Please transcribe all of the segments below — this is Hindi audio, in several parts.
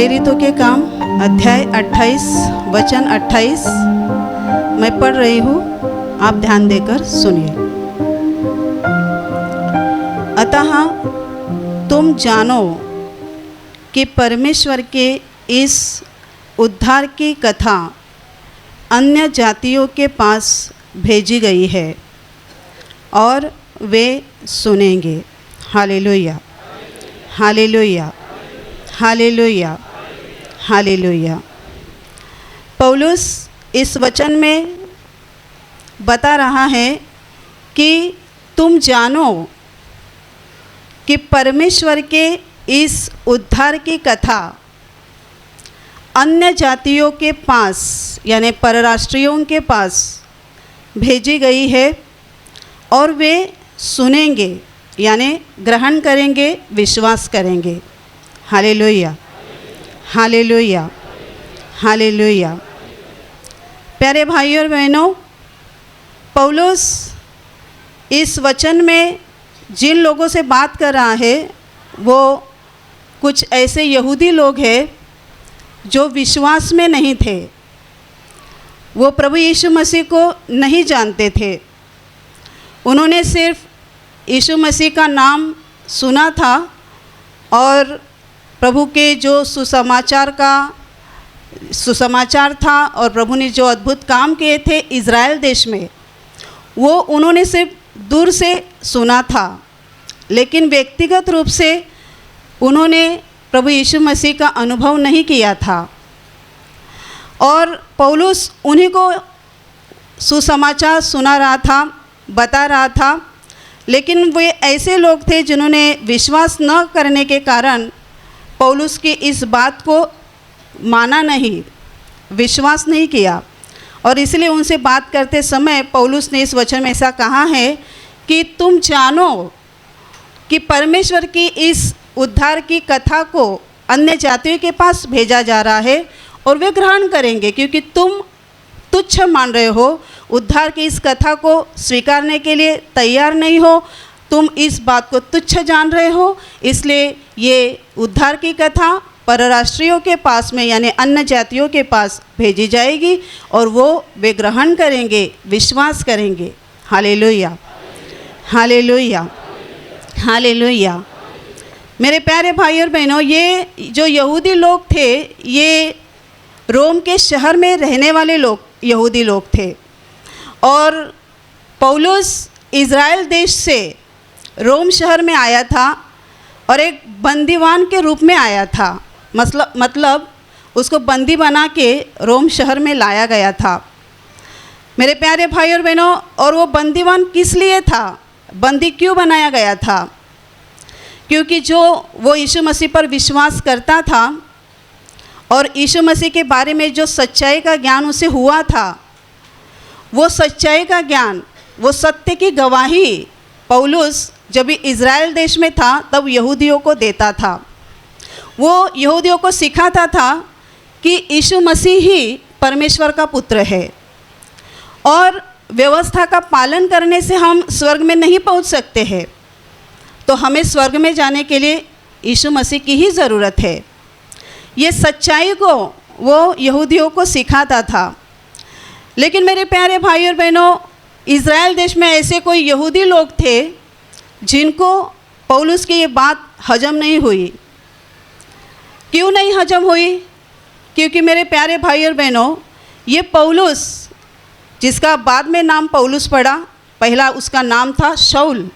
प्रेरितों के काम अध्याय 28 वचन 28 मैं पढ़ रही हूँ, आप ध्यान देकर सुनिए। अतः तुम जानो कि परमेश्वर के इस उद्धार की कथा अन्य जातियों के पास भेजी गई है और वे सुनेंगे। Hallelujah, hallelujah, hallelujah, hallelujah. पौलुस इस वचन में बता रहा है कि तुम जानो कि परमेश्वर के इस उद्धार की कथा अन्य जातियों के पास यानी परराष्ट्रीयों के पास भेजी गई है और वे सुनेंगे यानी ग्रहण करेंगे, विश्वास करेंगे। Hallelujah, hallelujah, hallelujah. प्यारे भाइयों और बहनों, पौलुस इस वचन में जिन लोगों से बात कर रहा है वो कुछ ऐसे यहूदी लोग हैं जो विश्वास में नहीं थे, वो प्रभु यीशु मसीह को नहीं जानते थे। उन्होंने सिर्फ यीशु मसीह का नाम सुना था और प्रभु के जो सुसमाचार था और प्रभु ने जो अद्भुत काम किए थे इज़राइल देश में, वो उन्होंने सिर्फ दूर से सुना था, लेकिन व्यक्तिगत रूप से उन्होंने प्रभु यीशु मसीह का अनुभव नहीं किया था। और पौलुस उन्हीं को सुसमाचार सुना रहा था, बता रहा था, लेकिन वे ऐसे लोग थे जिन्होंने विश्वास न करने के कारण पौलुस की इस बात को माना नहीं, विश्वास नहीं किया। और इसलिए उनसे बात करते समय पौलुस ने इस वचन में ऐसा कहा है कि तुम जानो कि परमेश्वर की इस उद्धार की कथा को अन्य जातियों के पास भेजा जा रहा है और वे ग्रहण करेंगे, क्योंकि तुम तुच्छ मान रहे हो, उद्धार की इस कथा को स्वीकारने के लिए तैयार नहीं हो, तुम इस बात को तुच्छ जान रहे हो। इसलिए ये उद्धार की कथा परराष्ट्रीयों के पास में यानी अन्य जातियों के पास भेजी जाएगी और वे ग्रहण करेंगे, विश्वास करेंगे। Hallelujah, hallelujah, hallelujah. मेरे प्यारे भाई और बहनों, ये जो यहूदी लोग थे ये रोम के शहर में रहने वाले लोग यहूदी लोग थे और पौलुस इज़राइल देश से रोम शहर में आया था और एक बंदीवान के रूप में आया था। मतलब उसको बंदी बना के रोम शहर में लाया गया था। मेरे प्यारे भाई और बहनों, और वो बंदीवान किस लिए था, बंदी क्यों बनाया गया था? क्योंकि जो वो यीशु मसीह पर विश्वास करता था और यीशु मसीह के बारे में जो सच्चाई का ज्ञान उसे हुआ था, वो सच्चाई का ज्ञान, वो सत्य की गवाही पौलुस जब इज़राइल देश में था तब यहूदियों को देता था। वो यहूदियों को सिखाता था कि यीशु मसीह ही परमेश्वर का पुत्र है और व्यवस्था का पालन करने से हम स्वर्ग में नहीं पहुंच सकते हैं, तो हमें स्वर्ग में जाने के लिए यीशु मसीह की ही ज़रूरत है। ये सच्चाई को वो यहूदियों को सिखाता था। लेकिन मेरे प्यारे भाई और बहनों, इज़राइल देश में ऐसे कोई यहूदी लोग थे जिनको पौलुस की ये बात हजम नहीं हुई। क्यों नहीं हजम हुई? क्योंकि मेरे प्यारे भाई और बहनों, ये पौलुस जिसका बाद में नाम पौलुस पड़ा, पहला उसका नाम था शाऊल,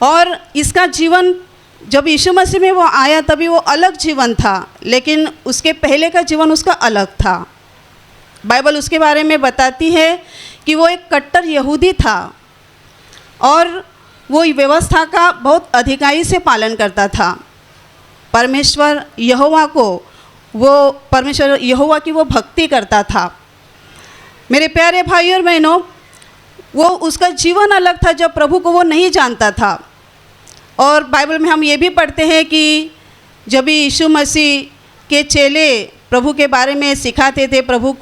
और इसका जीवन जब यीशु मसीह में वो आया तभी वो अलग जीवन था, लेकिन उसके पहले का जीवन उसका अलग था। बाइबल उसके बारे में बताती है कि वो एक कट्टर यहूदी था और वो व्यवस्था का बहुत अधिकाई से पालन करता था। परमेश्वर यहोवा की वो भक्ति करता था। मेरे प्यारे भाई और बहनों, वो उसका जीवन अलग था जब प्रभु को वो नहीं जानता था। और बाइबल में हम ये भी पढ़ते हैं कि जब यीशु मसीह के चेले प्रभु के बारे में सिखाते थे, प्रभु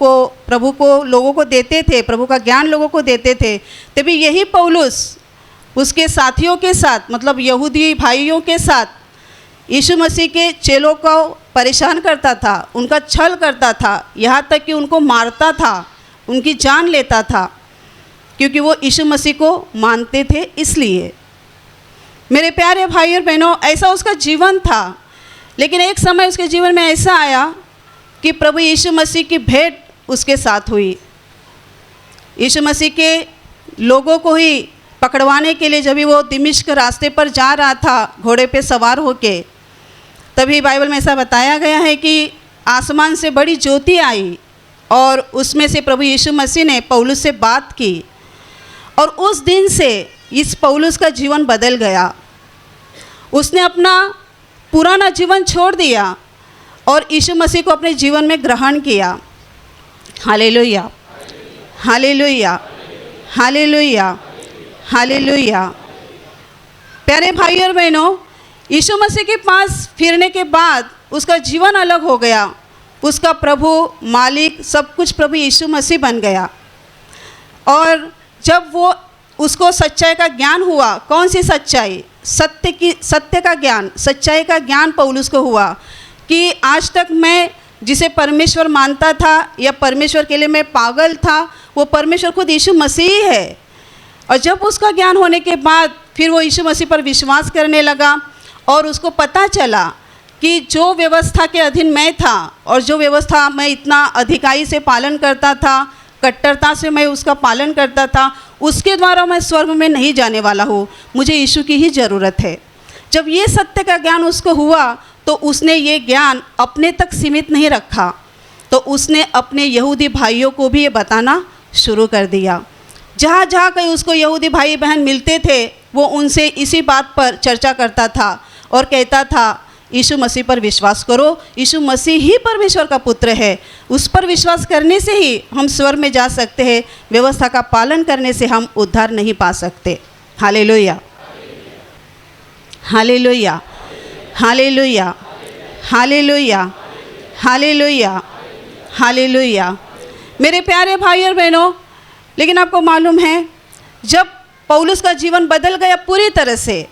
को लोगों को देते थे, प्रभु का ज्ञान लोगों को देते थे, तभी यही पौलुस उसके साथियों के साथ, मतलब यहूदी भाइयों के साथ यीशु मसीह के चेलों को परेशान करता था, उनका छल करता था, यहाँ तक कि उनको मारता था, उनकी जान लेता था, क्योंकि वो यीशु मसीह को मानते थे। इसलिए मेरे प्यारे भाई और बहनों, ऐसा उसका जीवन था। लेकिन एक समय उसके जीवन में ऐसा आया कि प्रभु यीशु मसीह की भेंट उसके साथ हुई। यीशु मसीह के लोगों को ही पकड़वाने के लिए जब भी वो दिमिश्क रास्ते पर जा रहा था घोड़े पे सवार होके, तभी बाइबल में ऐसा बताया गया है कि आसमान से बड़ी ज्योति आई और उसमें से प्रभु यीशु मसीह ने पौलुस से बात की, और उस दिन से इस पौलुस का जीवन बदल गया। उसने अपना पुराना जीवन छोड़ दिया और यीशु मसीह को अपने जीवन में ग्रहण किया। Hallelujah, hallelujah, hallelujah, hallelujah. प्यारे भाई और बहनों, यीशु मसीह के पास फिरने के बाद उसका जीवन अलग हो गया। उसका प्रभु, मालिक, सब कुछ प्रभु यीशु मसीह बन गया। और जब वो उसको सच्चाई का ज्ञान हुआ, कौन सी सच्चाई? सत्य का ज्ञान, सच्चाई का ज्ञान पौलुस को हुआ कि आज तक मैं जिसे परमेश्वर मानता था या परमेश्वर के लिए मैं पागल था, वो परमेश्वर खुद यीशु मसीह है। और जब उसका ज्ञान होने के बाद फिर वो यीशु मसीह पर विश्वास करने लगा और उसको पता चला कि जो व्यवस्था के अधीन मैं था और जो व्यवस्था मैं इतना अधिकाई से पालन करता था, कट्टरता से मैं उसका पालन करता था, उसके द्वारा मैं स्वर्ग में नहीं जाने वाला हूँ, मुझे यीशु की ही ज़रूरत है। जब ये सत्य का ज्ञान उसको हुआ तो उसने ये ज्ञान अपने तक सीमित नहीं रखा, तो उसने अपने यहूदी भाइयों को भी ये बताना शुरू कर दिया। जहाँ जहाँ कहीं उसको यहूदी भाई बहन मिलते थे, वो उनसे इसी बात पर चर्चा करता था और कहता था, यीशु मसीह पर विश्वास करो, यीशु मसीह ही परमेश्वर का पुत्र है, उस पर विश्वास करने से ही हम स्वर्ग में जा सकते हैं, व्यवस्था का पालन करने से हम उद्धार नहीं पा सकते। Hallelujah, hallelujah, hallelujah, hallelujah, hallelujah, hallelujah. मेरे प्यारे भाई और बहनों, लेकिन आपको मालूम है, जब पौलुस का जीवन बदल गया पूरी तरह से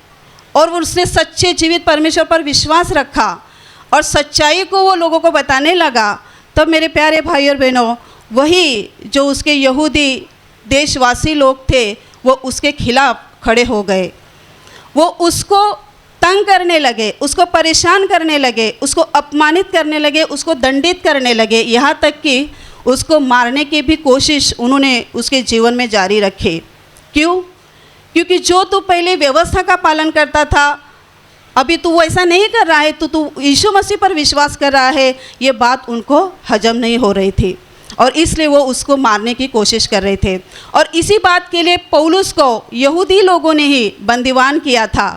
और उसने सच्चे जीवित परमेश्वर पर विश्वास रखा और सच्चाई को वो लोगों को बताने लगा, तब मेरे प्यारे भाई और बहनों, वही जो उसके यहूदी देशवासी लोग थे वो उसके खिलाफ खड़े हो गए। वो उसको तंग करने लगे, उसको परेशान करने लगे, उसको अपमानित करने लगे, उसको दंडित करने लगे, यहाँ तक कि उसको मारने की भी कोशिश उन्होंने उसके जीवन में जारी रखी। क्यों? क्योंकि जो तू पहले व्यवस्था का पालन करता था, अभी तू वैसा नहीं कर रहा है, तू यीशु मसीह पर विश्वास कर रहा है, ये बात उनको हजम नहीं हो रही थी और इसलिए वो उसको मारने की कोशिश कर रहे थे। और इसी बात के लिए पौलुस को यहूदी लोगों ने ही बंदीवान किया था।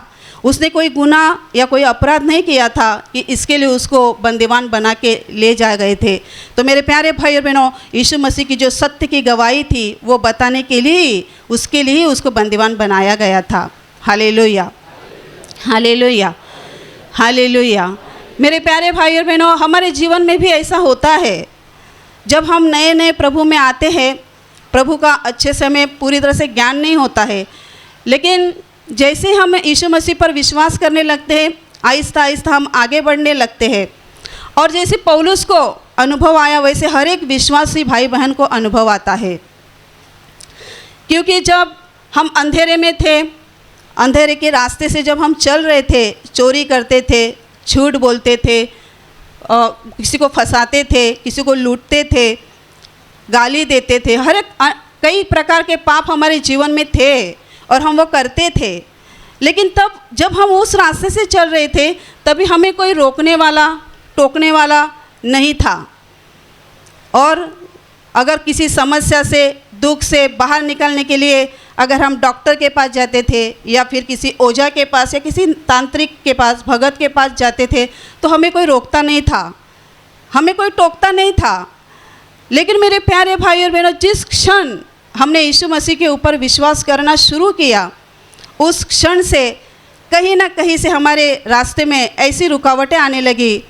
उसने कोई गुनाह या कोई अपराध नहीं किया था कि इसके लिए उसको बंदीवान बना के ले जाए गए थे। तो मेरे प्यारे भाई और बहनों, यीशु मसीह की जो सत्य की गवाही थी वो बताने के लिए उसके लिए उसको बंदीवान बनाया गया था। Hallelujah, hallelujah, hallelujah. मेरे प्यारे भाई और बहनों, हमारे जीवन में भी ऐसा होता है। जब हम नए नए प्रभु में आते हैं, प्रभु का अच्छे से हमें पूरी तरह से ज्ञान नहीं होता है, लेकिन जैसे हम यीशु मसीह पर विश्वास करने लगते हैं, आहिस्ता आहिस्ता हम आगे बढ़ने लगते हैं। और जैसे पौलुस को अनुभव आया, वैसे हर एक विश्वासी भाई बहन को अनुभव आता है। क्योंकि जब हम अंधेरे में थे, अंधेरे के रास्ते से जब हम चल रहे थे, चोरी करते थे, झूठ बोलते थे, किसी को फंसाते थे, किसी को लूटते थे, गाली देते थे, हर एक कई प्रकार के पाप हमारे जीवन में थे और हम वो करते थे। लेकिन तब जब हम उस रास्ते से चल रहे थे, तभी हमें कोई रोकने वाला, टोकने वाला नहीं था। और अगर किसी समस्या से, दुख से बाहर निकलने के लिए अगर हम डॉक्टर के पास जाते थे या फिर किसी ओझा के पास या किसी तांत्रिक के पास, भगत के पास जाते थे, तो हमें कोई रोकता नहीं था, हमें कोई टोकता नहीं था। लेकिन मेरे प्यारे भाई और बहनों, जिस क्षण हमने यीशु मसीह के ऊपर विश्वास करना शुरू किया, उस क्षण से कहीं ना कहीं से हमारे रास्ते में ऐसी रुकावटें आने लगी।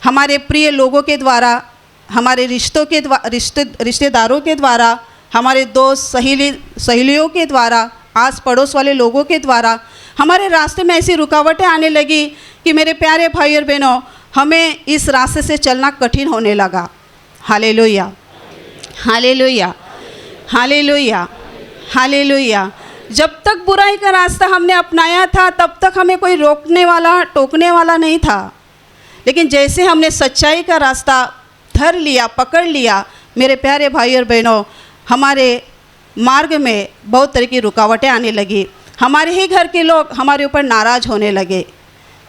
हमारे प्रिय लोगों के द्वारा, हमारे रिश्तेदारों के द्वारा, हमारे दोस्त सहेलियों के द्वारा, आस पड़ोस वाले लोगों के द्वारा हमारे रास्ते में ऐसी रुकावटें आने लगी कि मेरे प्यारे भाई और बहनों, हमें इस रास्ते से चलना कठिन होने लगा। Hallelujah, hallelujah, hallelujah, hallelujah. जब तक बुराई का रास्ता हमने अपनाया था तब तक हमें कोई रोकने वाला, टोकने वाला नहीं था। लेकिन जैसे हमने सच्चाई का रास्ता धर लिया, पकड़ लिया, मेरे प्यारे भाई और बहनों, हमारे मार्ग में बहुत तरह की रुकावटें आने लगी। हमारे ही घर के लोग हमारे ऊपर नाराज़ होने लगे,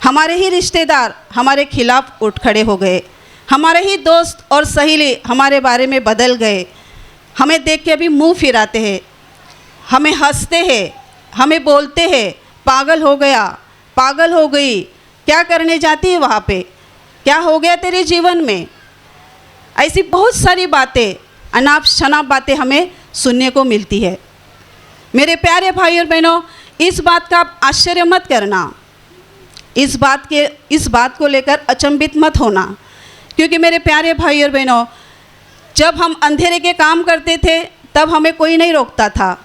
हमारे ही रिश्तेदार हमारे खिलाफ उठ खड़े हो गए, हमारे ही दोस्त और सहेली हमारे बारे में बदल गए। हमें देख के अभी मुंह फिराते हैं, हमें हंसते हैं, हमें बोलते हैं, पागल हो गया, पागल हो गई, क्या करने जाती है वहाँ पे, क्या हो गया तेरे जीवन में। ऐसी बहुत सारी बातें, अनाप शनाप बातें हमें सुनने को मिलती है। मेरे प्यारे भाई और बहनों, इस बात का आप आश्चर्य मत करना, इस बात को लेकर अचंभित मत होना, क्योंकि मेरे प्यारे भाई और बहनों, जब हम अंधेरे के काम करते थे तब हमें कोई नहीं रोकता था।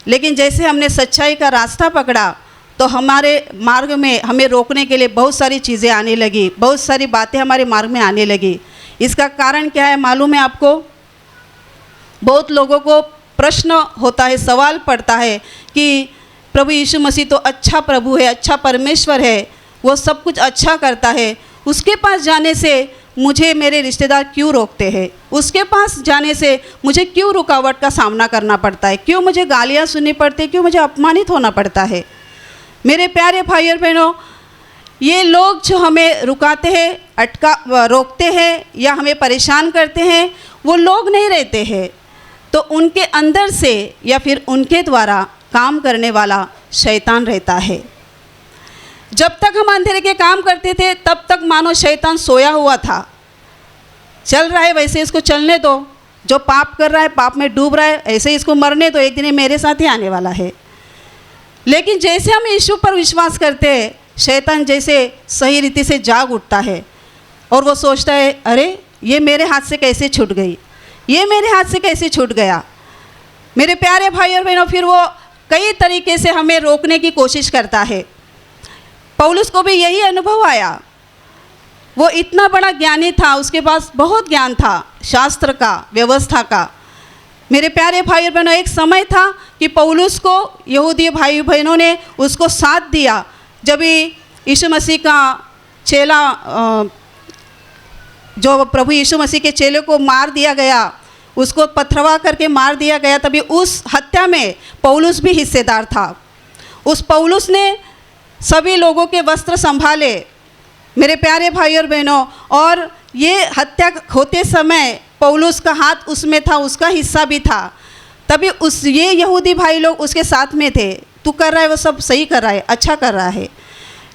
लेकिन जैसे हमने सच्चाई का रास्ता पकड़ा तो हमारे मार्ग में हमें रोकने के लिए बहुत सारी चीज़ें आने लगी, बहुत सारी बातें हमारे मार्ग में आने लगी। इसका कारण क्या है मालूम है आपको? बहुत लोगों को प्रश्न होता है, सवाल पड़ता है कि प्रभु यीशु मसीह तो अच्छा प्रभु है, अच्छा परमेश्वर है, वो सब कुछ अच्छा करता है, उसके पास जाने से मुझे मेरे रिश्तेदार क्यों रोकते हैं, उसके पास जाने से मुझे क्यों रुकावट का सामना करना पड़ता है, क्यों मुझे गालियाँ सुननी पड़ती है, क्यों मुझे अपमानित होना पड़ता है। मेरे प्यारे भाई और बहनों, ये लोग जो हमें रुकाते हैं, रोकते हैं या हमें परेशान करते हैं, वो लोग नहीं रहते हैं, तो उनके अंदर से या फिर उनके द्वारा काम करने वाला शैतान रहता है। जब तक हम अंधेरे के काम करते थे तब तक मानो शैतान सोया हुआ था, चल रहा है वैसे इसको चलने दो, जो पाप कर रहा है, पाप में डूब रहा है, ऐसे इसको मरने दो, एक दिन ये मेरे साथ ही आने वाला है। लेकिन जैसे हम यीशु पर विश्वास करते हैं, शैतान जैसे सही रीति से जाग उठता है और वो सोचता है, अरे ये मेरे हाथ से कैसे छूट गई, ये मेरे हाथ से कैसे छूट गया। मेरे प्यारे भाई और बहनों, फिर वो कई तरीके से हमें रोकने की कोशिश करता है। पौलुस को भी यही अनुभव आया। वो इतना बड़ा ज्ञानी था, उसके पास बहुत ज्ञान था शास्त्र का, व्यवस्था का। मेरे प्यारे भाई और बहनों, एक समय था कि पौलुस को यहूदी भाई बहनों ने उसको साथ दिया जब यीशु मसीह का चेला, जो प्रभु यीशु मसीह के चेले को मार दिया गया, उसको पथरवा करके मार दिया गया, तभी उस हत्या में पौलुस भी हिस्सेदार था। उस पौलुस ने सभी लोगों के वस्त्र संभाले, मेरे प्यारे भाई और बहनों, और ये हत्या होते समय पौलुस का हाथ उसमें था, उसका हिस्सा भी था। तभी ये यहूदी भाई लोग उसके साथ में थे, तू कर रहा है वो सब सही कर रहा है, अच्छा कर रहा है।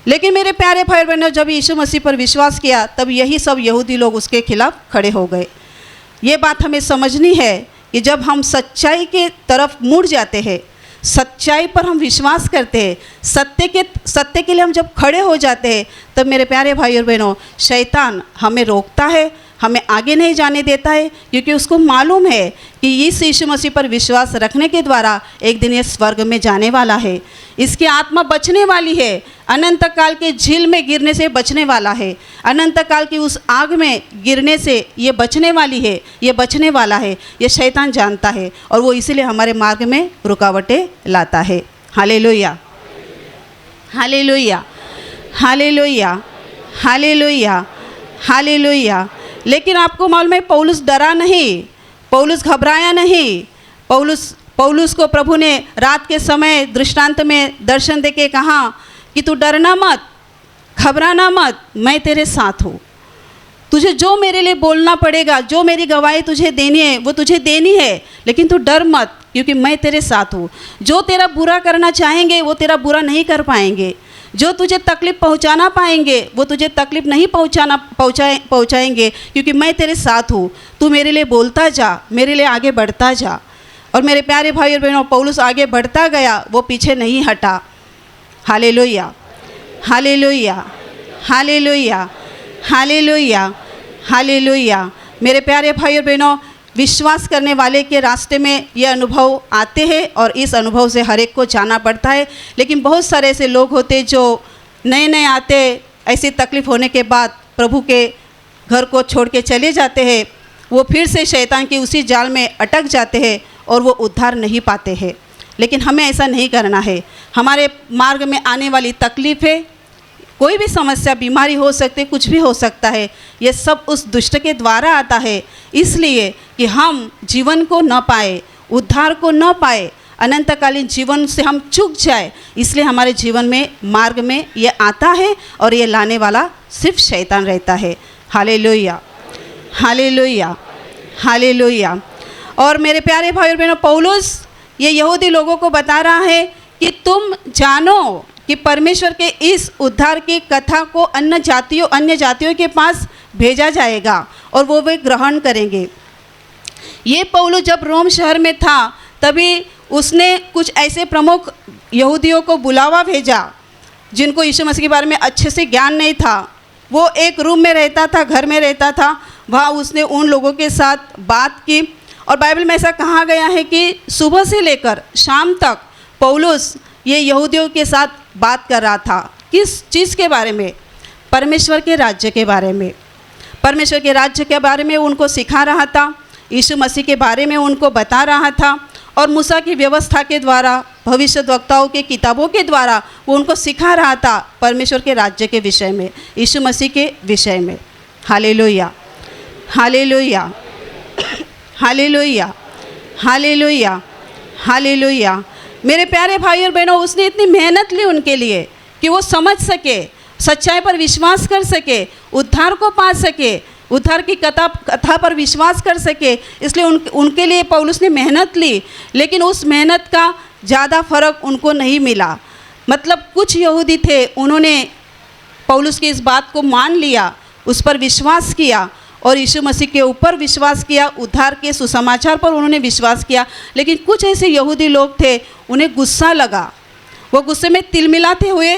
लेकिन मेरे प्यारे भाई और बहनों, जब यीशु मसीह पर विश्वास किया तब यही सब यहूदी लोग उसके खिलाफ खड़े हो गए। ये बात हमें समझनी है कि जब हम सच्चाई के तरफ मुड़ जाते हैं, सच्चाई पर हम विश्वास करते हैं, सत्य के लिए हम जब खड़े हो जाते हैं, तब मेरे प्यारे भाई और बहनों, शैतान हमें रोकता है, हमें आगे नहीं जाने देता है, क्योंकि उसको मालूम है कि इस यीशु मसीह पर विश्वास रखने के द्वारा एक दिन ये स्वर्ग में जाने वाला है, इसकी आत्मा बचने वाली है, अनंत काल के झील में गिरने से बचने वाला है, अनंत काल की उस आग में गिरने से ये बचने वाली है, ये बचने वाला है। ये शैतान जानता है और वो इसीलिए हमारे मार्ग में रुकावटें लाता है। Hallelujah, hallelujah, hallelujah, hallelujah, hallelujah. लेकिन आपको मालूम है, पौलुस डरा नहीं, पौलुस घबराया नहीं। पौलुस को प्रभु ने रात के समय दृष्टांत में दर्शन देके कहा कि तू डरना मत, घबराना मत, मैं तेरे साथ हूँ। तुझे जो मेरे लिए बोलना पड़ेगा, जो मेरी गवाही तुझे देनी है वो तुझे देनी है, लेकिन तू डर मत, क्योंकि मैं तेरे साथ हूँ। जो तेरा बुरा करना चाहेंगे वो तेरा बुरा नहीं कर पाएंगे, जो तुझे तकलीफ़ पहुंचाना पाएंगे वो तुझे तकलीफ़ नहीं पहुंचाएंगे, क्योंकि मैं तेरे साथ हूँ। तू मेरे लिए बोलता जा, मेरे लिए आगे बढ़ता जा। और मेरे प्यारे भाई और बहनों, पौलुस आगे बढ़ता गया, वो पीछे नहीं हटा। Hallelujah, hallelujah, hallelujah, hallelujah, hallelujah. मेरे प्यारे भाई और बहनों, विश्वास करने वाले के रास्ते में ये अनुभव आते हैं और इस अनुभव से हर एक को जाना पड़ता है। लेकिन बहुत सारे ऐसे लोग होते जो नए नए आते, ऐसी तकलीफ़ होने के बाद प्रभु के घर को छोड़ के चले जाते हैं, वो फिर से शैतान की उसी जाल में अटक जाते हैं और वो उद्धार नहीं पाते हैं। लेकिन हमें ऐसा नहीं करना है। हमारे मार्ग में आने वाली तकलीफ़ें, कोई भी समस्या, बीमारी हो सकती है, कुछ भी हो सकता है, ये सब उस दुष्ट के द्वारा आता है, इसलिए कि हम जीवन को न पाए, उद्धार को न पाए, अनंतकालीन जीवन से हम चूक जाए, इसलिए हमारे जीवन में मार्ग में ये आता है और ये लाने वाला सिर्फ शैतान रहता है। Hallelujah, hallelujah, hallelujah. और मेरे प्यारे भाई और बहनों, पौलुस ये यहूदी लोगों को बता रहा है कि तुम जानो कि परमेश्वर के इस उद्धार की कथा को अन्य जातियों के पास भेजा जाएगा और वो वे ग्रहण करेंगे। ये पौलुस जब रोम शहर में था तभी उसने कुछ ऐसे प्रमुख यहूदियों को बुलावा भेजा जिनको यीशु मसीह के बारे में अच्छे से ज्ञान नहीं था। वो एक रूम में रहता था, घर में रहता था। वहाँ उसने उन लोगों के साथ बात की और बाइबल में ऐसा कहा गया है कि सुबह से लेकर शाम तक पौलुस ये यहूदियों के साथ बात कर रहा था। किस चीज़ के बारे में? परमेश्वर के राज्य के बारे में। परमेश्वर के राज्य के बारे में उनको सिखा रहा था, यीशु मसीह के बारे में उनको बता रहा था और मूसा की व्यवस्था के द्वारा, भविष्यद्वक्ताओं के किताबों के द्वारा वो उनको सिखा रहा था परमेश्वर के राज्य के विषय में, यीशु मसीह के विषय में। Hallelujah, hallelujah, hallelujah, hallelujah, hallelujah. मेरे प्यारे भाई और बहनों, उसने इतनी मेहनत ली उनके लिए कि वो समझ सके, सच्चाई पर विश्वास कर सके, उद्धार को पा सके, उद्धार की कथा पर विश्वास कर सके। इसलिए उनके लिए पौलुस ने मेहनत ली, लेकिन उस मेहनत का ज़्यादा फर्क उनको नहीं मिला। मतलब कुछ यहूदी थे, उन्होंने पौलुस की इस बात को मान लिया, उस पर विश्वास किया और यीशु मसीह के ऊपर विश्वास किया, उद्धार के सुसमाचार पर उन्होंने विश्वास किया। लेकिन कुछ ऐसे यहूदी लोग थे, उन्हें गुस्सा लगा। वो गुस्से में तिलमिलाते हुए,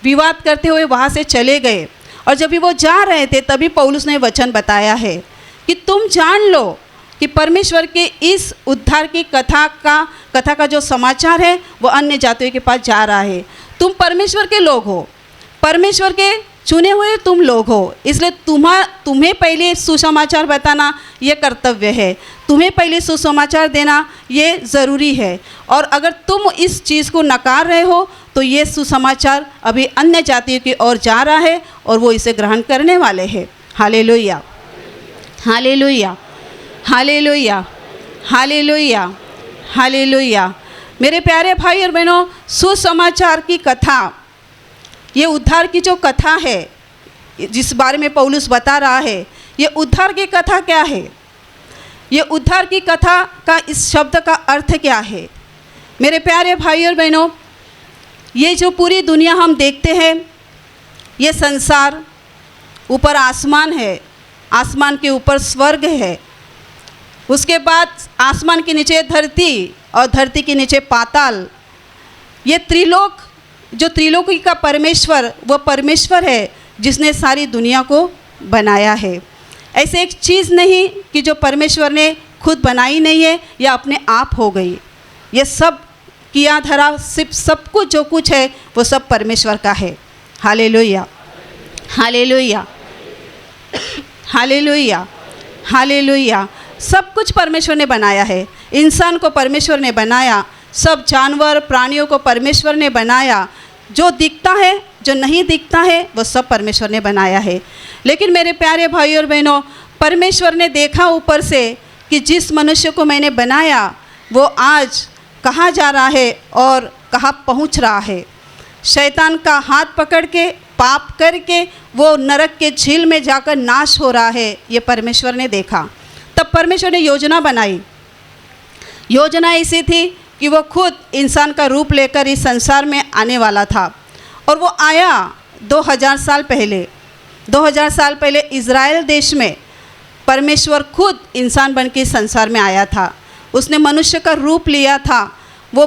विवाद करते हुए वहाँ से चले गए। और जब भी वो जा रहे थे तभी पौलुस ने वचन बताया है कि तुम जान लो कि परमेश्वर के इस उद्धार की कथा का जो समाचार है वो अन्य जातियों के पास जा रहा है। तुम परमेश्वर के लोग हो, परमेश्वर के चुने हुए तुम लोग हो, इसलिए तुम्हें पहले सुसमाचार बताना ये कर्तव्य है, तुम्हें पहले सुसमाचार देना ये ज़रूरी है। और अगर तुम इस चीज़ को नकार रहे हो तो ये सुसमाचार अभी अन्य जातियों की ओर जा रहा है और वो इसे ग्रहण करने वाले हैं। Hallelujah, hallelujah, hallelujah, hallelujah, hallelujah. मेरे प्यारे भाई और बहनों, सुसमाचार की कथा, ये उद्धार की जो कथा है जिस बारे में पौलुस बता रहा है, ये उद्धार की कथा क्या है? ये उद्धार की कथा का इस शब्द का अर्थ क्या है? मेरे प्यारे भाई और बहनों, ये जो पूरी दुनिया हम देखते हैं, ये संसार, ऊपर आसमान है, आसमान के ऊपर स्वर्ग है, उसके बाद आसमान के नीचे धरती और धरती के नीचे पाताल। ये त्रिलोक, जो त्रिलोकी का परमेश्वर, वो परमेश्वर है जिसने सारी दुनिया को बनाया है। ऐसे एक चीज़ नहीं कि जो परमेश्वर ने खुद बनाई नहीं है या अपने आप हो गई। ये सब किया धरा, सिर्फ सब कुछ जो कुछ है वो सब परमेश्वर का है। Hallelujah, hallelujah, hallelujah, hallelujah. सब कुछ परमेश्वर ने बनाया है। इंसान को परमेश्वर ने बनाया, सब जानवर प्राणियों को परमेश्वर ने बनाया। जो दिखता है, जो नहीं दिखता है, वो सब परमेश्वर ने बनाया है। लेकिन मेरे प्यारे भाई और बहनों, परमेश्वर ने देखा ऊपर से कि जिस मनुष्य को मैंने बनाया वो आज कहाँ जा रहा है और कहाँ पहुँच रहा है। शैतान का हाथ पकड़ के, पाप करके वो नरक के झील में जाकर नाश हो रहा है, ये परमेश्वर ने देखा। तब परमेश्वर ने योजना बनाई। योजना ऐसी थी कि वो खुद इंसान का रूप लेकर इस संसार में आने वाला था और वो आया 2000 साल पहले। 2000 साल पहले इज़राइल देश में परमेश्वर खुद इंसान बन के इस संसार में आया था। उसने मनुष्य का रूप लिया था, वो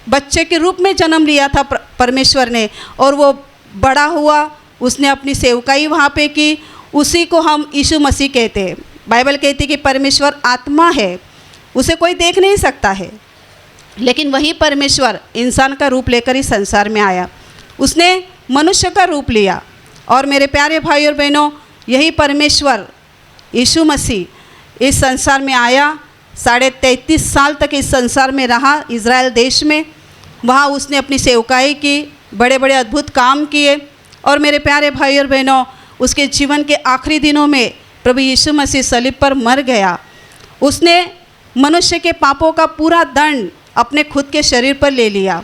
बच्चे के रूप में जन्म लिया था परमेश्वर ने, और वो बड़ा हुआ, उसने अपनी सेवकाई वहाँ पे की। उसी को हम यीशु मसीह कहते हैं। बाइबल कहती है कि परमेश्वर आत्मा है, उसे कोई देख नहीं सकता है, लेकिन वही परमेश्वर इंसान का रूप लेकर इस संसार में आया। उसने मनुष्य का रूप लिया। और मेरे प्यारे भाई और बहनों, यही परमेश्वर यीशु मसीह इस संसार में आया, 33.5 साल तक इस संसार में रहा इज़राइल देश में। वहाँ उसने अपनी सेवकाई की, बड़े बड़े अद्भुत काम किए। और मेरे प्यारे भाई और बहनों, उसके जीवन के आखिरी दिनों में प्रभु यीशु मसीह सलीब पर मर गया। उसने मनुष्य के पापों का पूरा दंड अपने खुद के शरीर पर ले लिया।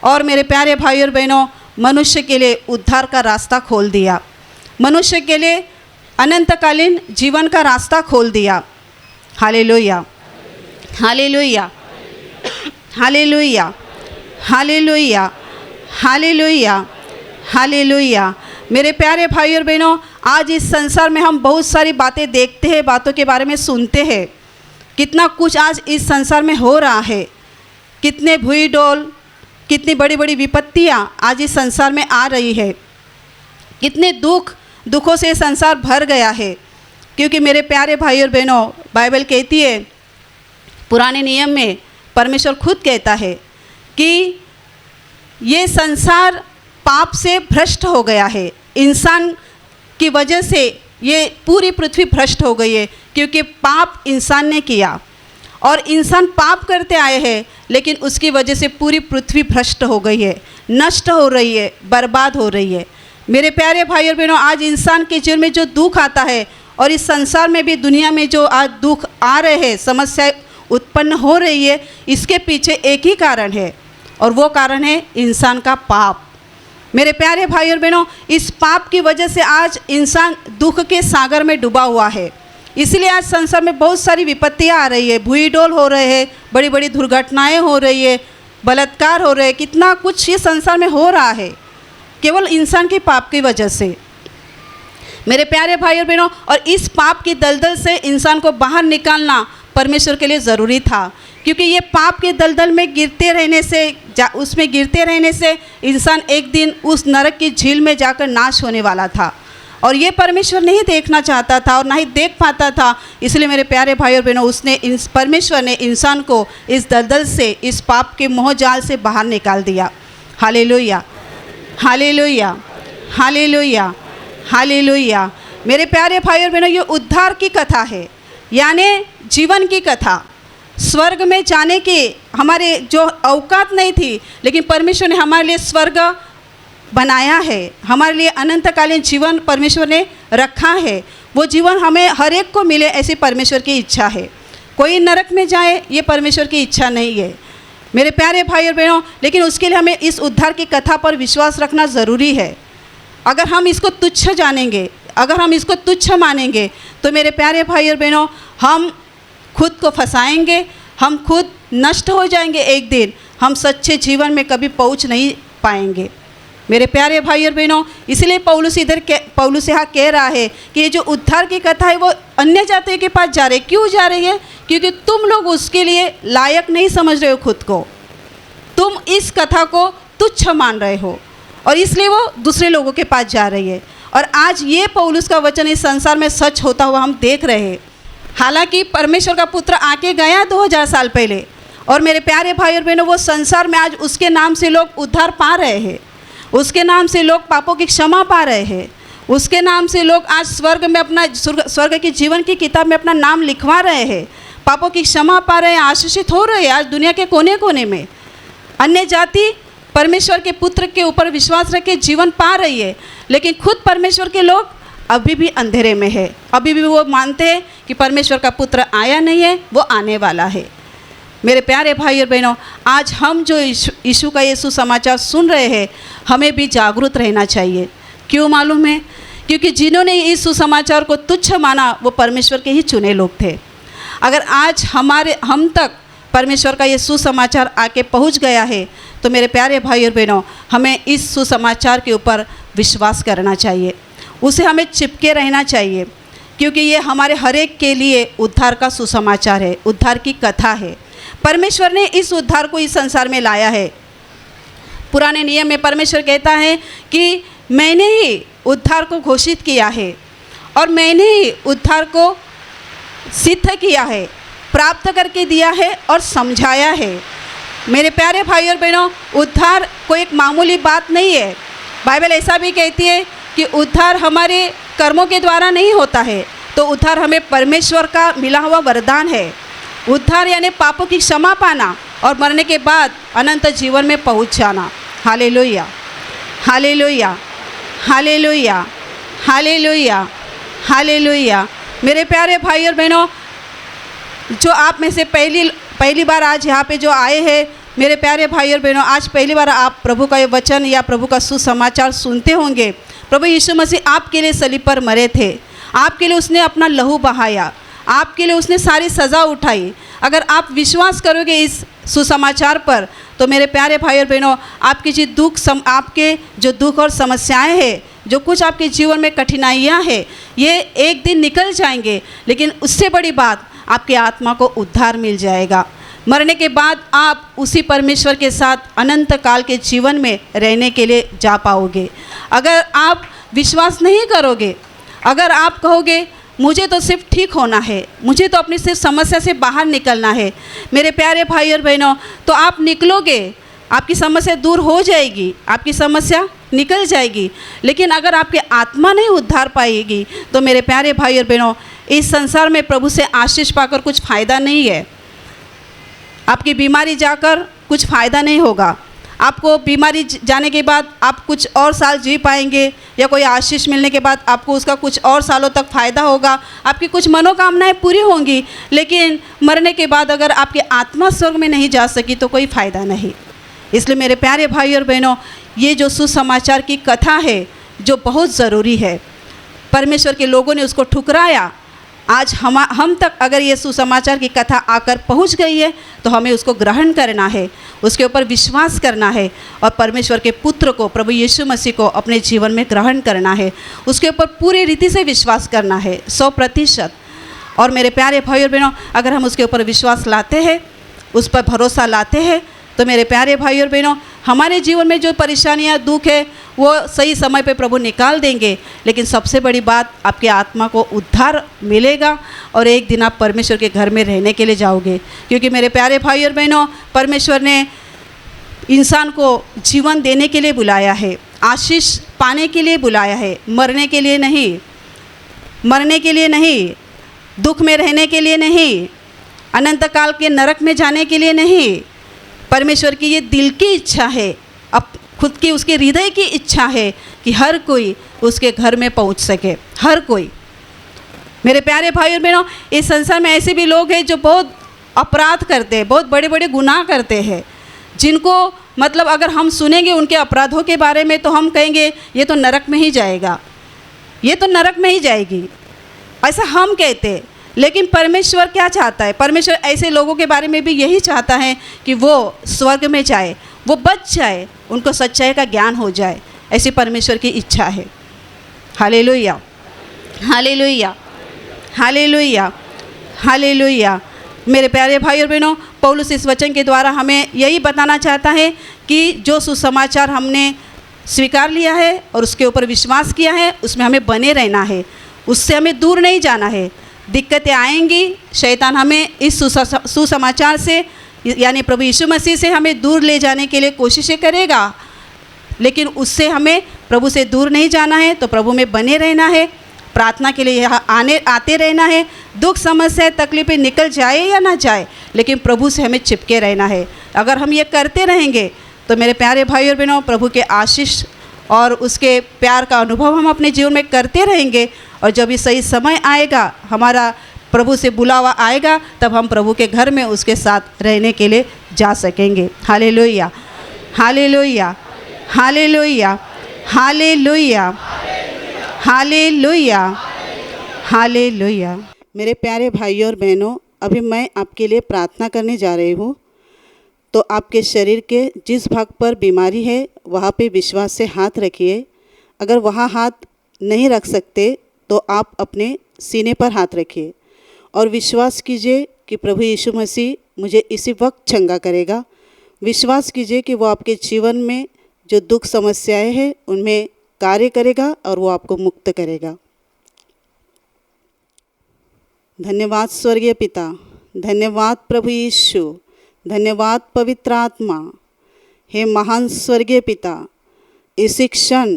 और मेरे प्यारे भाई और बहनों, मनुष्य के लिए उद्धार का रास्ता खोल दिया, मनुष्य के लिए अनंतकालीन जीवन का रास्ता खोल दिया। Hallelujah, hallelujah, hallelujah, hallelujah, hallelujah, hallelujah. मेरे प्यारे भाई और बहनों, आज इस संसार में हम बहुत सारी बातें देखते हैं, बातों के बारे में सुनते हैं। कितना कुछ आज इस संसार में हो रहा है, कितने भूई डोल, कितनी बड़ी बड़ी विपत्तियाँ आज इस संसार में आ रही है, कितने दुखों से संसार भर गया है। क्योंकि मेरे प्यारे भाई और बहनों, बाइबल कहती है, पुराने नियम में परमेश्वर खुद कहता है कि ये संसार पाप से भ्रष्ट हो गया है। इंसान की वजह से ये पूरी पृथ्वी भ्रष्ट हो गई है, क्योंकि पाप इंसान ने किया और इंसान पाप करते आए हैं, लेकिन उसकी वजह से पूरी पृथ्वी भ्रष्ट हो गई है, नष्ट हो रही है, बर्बाद हो रही है। मेरे प्यारे भाई और बहनों, आज इंसान के जीवन में जो दुख आता है और इस संसार में भी, दुनिया में जो आज दुख आ रहे हैं, समस्याएं उत्पन्न हो रही है, इसके पीछे एक ही कारण है, और वो कारण है इंसान का पाप। मेरे प्यारे भाई और बहनों, इस पाप की वजह से आज इंसान दुख के सागर में डूबा हुआ है। इसलिए आज संसार में बहुत सारी विपत्तियां आ रही है, भूई डोल हो रहे हैं, बड़ी बड़ी दुर्घटनाएं हो रही है, बलात्कार हो रहे हैं, कितना कुछ ये संसार में हो रहा है, केवल इंसान के पाप की वजह से। मेरे प्यारे भाई और बहनों, और इस पाप की दलदल से इंसान को बाहर निकालना परमेश्वर के लिए ज़रूरी था, क्योंकि ये पाप के दलदल में गिरते रहने से, उसमें गिरते रहने से इंसान एक दिन उस नरक की झील में जाकर नाश होने वाला था, और ये परमेश्वर नहीं देखना चाहता था और ना ही देख पाता था। इसलिए मेरे प्यारे भाई और बहनों, परमेश्वर ने इंसान को इस दलदल से, इस पाप के मोह जाल से बाहर निकाल दिया। Hallelujah, hallelujah, hallelujah, hallelujah. मेरे प्यारे भाई और बहनों, ये उद्धार की कथा है, यानी जीवन की कथा। स्वर्ग में जाने की हमारे जो औकात नहीं थी, लेकिन परमेश्वर ने हमारे लिए स्वर्ग बनाया है, हमारे लिए अनंतकालीन जीवन परमेश्वर ने रखा है। वो जीवन हमें हर एक को मिले, ऐसी परमेश्वर की इच्छा है। कोई नरक में जाए, ये परमेश्वर की इच्छा नहीं है मेरे प्यारे भाई और बहनों। लेकिन उसके लिए हमें इस उद्धार की कथा पर विश्वास रखना ज़रूरी है। अगर हम इसको तुच्छ जानेंगे, अगर हम इसको तुच्छ मानेंगे, तो मेरे प्यारे भाई और बहनों, हम खुद को फंसाएंगे, हम खुद नष्ट हो जाएंगे। एक दिन हम सच्चे जीवन में कभी पहुंच नहीं पाएंगे मेरे प्यारे भाई और बहनों। इसलिए पौलुस यहाँ कह रहा है कि ये जो उद्धार की कथा है वो अन्य जातियों के पास जा रही है। क्यों जा रही है? क्योंकि तुम लोग उसके लिए लायक नहीं समझ रहे हो खुद को, तुम इस कथा को तुच्छ मान रहे हो, और इसलिए वो दूसरे लोगों के पास जा रही है। और आज ये पौलुस का वचन इस संसार में सच होता हुआ हम देख रहे हैं। हालांकि परमेश्वर का पुत्र आके गया 2000 साल पहले, और मेरे प्यारे भाई और बहनों, वो संसार में आज उसके नाम से लोग उद्धार पा रहे हैं, उसके नाम से लोग पापों की क्षमा पा रहे हैं, उसके नाम से लोग आज स्वर्ग में अपना स्वर्ग की जीवन की किताब में अपना नाम लिखवा रहे हैं, पापों की क्षमा पा रहे हैं, आशीषित हो रहे हैं। आज दुनिया के कोने कोने में अन्य जाति परमेश्वर के पुत्र के ऊपर विश्वास रख के जीवन पा रही है, लेकिन खुद परमेश्वर के लोग अभी भी अंधेरे में है। अभी भी वो मानते हैं कि परमेश्वर का पुत्र आया नहीं है, वो आने वाला है। मेरे प्यारे भाई और बहनों, आज हम जो यीशु का ये सुसमाचार सुन रहे हैं, हमें भी जागरूक रहना चाहिए। क्यों मालूम है? क्योंकि जिन्होंने इस सुसमाचार को तुच्छ माना, वो परमेश्वर के ही चुने लोग थे। अगर आज हम तक परमेश्वर का ये सुसमाचार आके पहुंच गया है, तो मेरे प्यारे भाई और बहनों, हमें इस सुसमाचार के ऊपर विश्वास करना चाहिए, उसे हमें चिपके रहना चाहिए, क्योंकि ये हमारे हर एक के लिए उद्धार का सुसमाचार है, उद्धार की कथा है। परमेश्वर ने इस उद्धार को इस संसार में लाया है। पुराने नियम में परमेश्वर कहता है कि मैंने ही उद्धार को घोषित किया है, और मैंने ही उद्धार को सिद्ध किया है, प्राप्त करके दिया है और समझाया है। मेरे प्यारे भाई और बहनों, उद्धार कोई एक मामूली बात नहीं है। बाइबल ऐसा भी कहती है कि उद्धार हमारे कर्मों के द्वारा नहीं होता है, तो उद्धार हमें परमेश्वर का मिला हुआ वरदान है। उद्धार यानी पापों की क्षमा पाना और मरने के बाद अनंत जीवन में पहुंच जाना। Hallelujah, hallelujah, hallelujah, hallelujah, hallelujah. मेरे प्यारे भाई और बहनों, जो आप में से पहली बार आज यहाँ पे जो आए हैं, मेरे प्यारे भाई और बहनों, आज पहली बार आप प्रभु का ये वचन या प्रभु का सुसमाचार सुनते होंगे। प्रभु यीशु मसीह आपके लिए सलीब पर मरे थे, आपके लिए उसने अपना लहू बहाया, आपके लिए उसने सारी सज़ा उठाई। अगर आप विश्वास करोगे इस सुसमाचार पर, तो मेरे प्यारे भाई और बहनों, आपके जो दुख और समस्याएं हैं, जो कुछ आपके जीवन में कठिनाइयां हैं, ये एक दिन निकल जाएंगे। लेकिन उससे बड़ी बात, आपकी आत्मा को उद्धार मिल जाएगा। मरने के बाद आप उसी परमेश्वर के साथ अनंत काल के जीवन में रहने के लिए जा पाओगे। अगर आप विश्वास नहीं करोगे, अगर आप कहोगे मुझे तो सिर्फ ठीक होना है, मुझे तो अपनी सिर्फ समस्या से बाहर निकलना है, मेरे प्यारे भाई और बहनों, तो आप निकलोगे, आपकी समस्या दूर हो जाएगी, आपकी समस्या निकल जाएगी। लेकिन अगर आपकी आत्मा नहीं उद्धार पाएगी, तो मेरे प्यारे भाई और बहनों, इस संसार में प्रभु से आशीष पाकर कुछ फ़ायदा नहीं है। आपकी बीमारी जाकर कुछ फ़ायदा नहीं होगा। आपको बीमारी जाने के बाद आप कुछ और साल जी पाएंगे, या कोई आशीष मिलने के बाद आपको उसका कुछ और सालों तक फ़ायदा होगा, आपकी कुछ मनोकामनाएं पूरी होंगी। लेकिन मरने के बाद अगर आपकी आत्मा स्वर्ग में नहीं जा सकी, तो कोई फ़ायदा नहीं। इसलिए मेरे प्यारे भाई और बहनों, ये जो सुसमाचार की कथा है, जो बहुत ज़रूरी है, परमेश्वर के लोगों ने उसको ठुकराया। आज हम तक अगर ये सुसमाचार की कथा आकर पहुंच गई है, तो हमें उसको ग्रहण करना है, उसके ऊपर विश्वास करना है और परमेश्वर के पुत्र को, प्रभु यीशु मसीह को अपने जीवन में ग्रहण करना है, उसके ऊपर पूरी रीति से विश्वास करना है, 100%। और मेरे प्यारे भाई और बहनों, अगर हम उसके ऊपर विश्वास लाते हैं, उस पर भरोसा लाते हैं, तो मेरे प्यारे भाई और बहनों, हमारे जीवन में जो परेशानियां, दुख है, वो सही समय पे प्रभु निकाल देंगे। लेकिन सबसे बड़ी बात, आपकी आत्मा को उद्धार मिलेगा और एक दिन आप परमेश्वर के घर में रहने के लिए जाओगे। क्योंकि मेरे प्यारे भाई और बहनों, परमेश्वर ने इंसान को जीवन देने के लिए बुलाया है, आशीष पाने के लिए बुलाया है, मरने के लिए नहीं, मरने के लिए नहीं, दुख में रहने के लिए नहीं, अनंत काल के नरक में जाने के लिए नहीं। परमेश्वर की ये दिल की इच्छा है, अब खुद की उसके हृदय की इच्छा है कि हर कोई उसके घर में पहुंच सके, हर कोई। मेरे प्यारे भाई और बहनों, इस संसार में ऐसे भी लोग हैं जो बहुत अपराध करते हैं, बहुत बड़े बड़े गुनाह करते हैं, जिनको मतलब अगर हम सुनेंगे उनके अपराधों के बारे में, तो हम कहेंगे ये तो नरक में ही जाएगा, ये तो नरक में ही जाएगी, ऐसा हम कहते। लेकिन परमेश्वर क्या चाहता है? परमेश्वर ऐसे लोगों के बारे में भी यही चाहता है कि वो स्वर्ग में जाए, वो बच जाए, उनको सच्चाई का ज्ञान हो जाए। ऐसी परमेश्वर की इच्छा है। Hallelujah, hallelujah, hallelujah, hallelujah. मेरे प्यारे भाई और बहनों, पौलुस इस वचन के द्वारा हमें यही बताना चाहता है कि जो सुसमाचार हमने स्वीकार लिया है और उसके ऊपर विश्वास किया है, उसमें हमें बने रहना है, उससे हमें दूर नहीं जाना है। दिक्कतें आएंगी, शैतान हमें इस सुसमाचार से यानी प्रभु यीशु मसीह से हमें दूर ले जाने के लिए कोशिशें करेगा, लेकिन उससे हमें प्रभु से दूर नहीं जाना है। तो प्रभु में बने रहना है, प्रार्थना के लिए यहाँ आते रहना है। दुख समस्या तकलीफें निकल जाए या ना जाए, लेकिन प्रभु से हमें चिपके रहना है। अगर हम ये करते रहेंगे, तो मेरे प्यारे भाई और बहनों, प्रभु के आशीष और उसके प्यार का अनुभव हम अपने जीवन में करते रहेंगे। और जब ये सही समय आएगा, हमारा प्रभु से बुलावा आएगा, तब हम प्रभु के घर में उसके साथ रहने के लिए जा सकेंगे। Hallelujah, hallelujah, hallelujah, hallelujah, hallelujah, hallelujah. मेरे प्यारे भाइयों और बहनों, अभी मैं आपके लिए प्रार्थना करने जा रही हूँ। तो आपके शरीर के जिस भाग पर बीमारी है, वहाँ पे विश्वास से हाथ रखिए। अगर वहाँ हाथ नहीं रख सकते, तो आप अपने सीने पर हाथ रखिए और विश्वास कीजिए कि प्रभु यीशु मसीह मुझे इसी वक्त चंगा करेगा। विश्वास कीजिए कि वो आपके जीवन में जो दुख समस्याएं हैं, उनमें कार्य करेगा और वो आपको मुक्त करेगा। धन्यवाद स्वर्गीय पिता, धन्यवाद प्रभु यीशु, धन्यवाद पवित्र आत्मा। हे महान स्वर्गीय पिता, इसी क्षण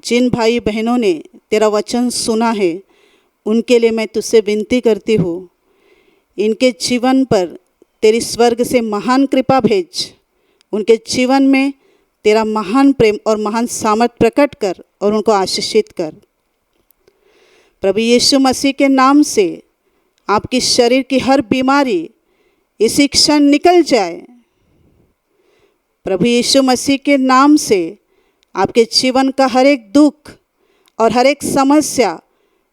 जिन भाई बहनों ने तेरा वचन सुना है उनके लिए मैं तुझसे विनती करती हूँ, इनके जीवन पर तेरी स्वर्ग से महान कृपा भेज, उनके जीवन में तेरा महान प्रेम और महान सामर्थ प्रकट कर और उनको आशीषित कर। प्रभु यीशु मसीह के नाम से आपकी शरीर की हर बीमारी इसी क्षण निकल जाए। प्रभु यीशु मसीह के नाम से आपके जीवन का हर एक दुख और हर एक समस्या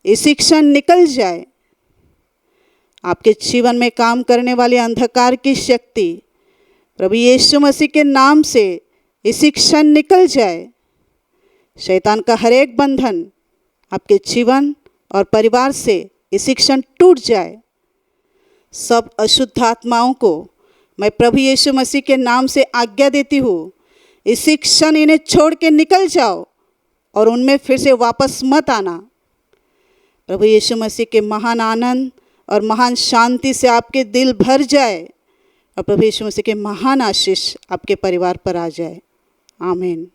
इसी क्षण निकल जाए। आपके जीवन में काम करने वाली अंधकार की शक्ति प्रभु यीशु मसीह के नाम से इसी क्षण निकल जाए। शैतान का हर एक बंधन आपके जीवन और परिवार से इसी क्षण टूट जाए। सब अशुद्ध आत्माओं को मैं प्रभु यीशु मसीह के नाम से आज्ञा देती हूँ, इसी क्षण इन्हें छोड़ के निकल जाओ और उनमें फिर से वापस मत आना। प्रभु यीशु मसीह के महान आनंद और महान शांति से आपके दिल भर जाए और प्रभु यीशु मसीह के महान आशीष आपके परिवार पर आ जाए। आमीन।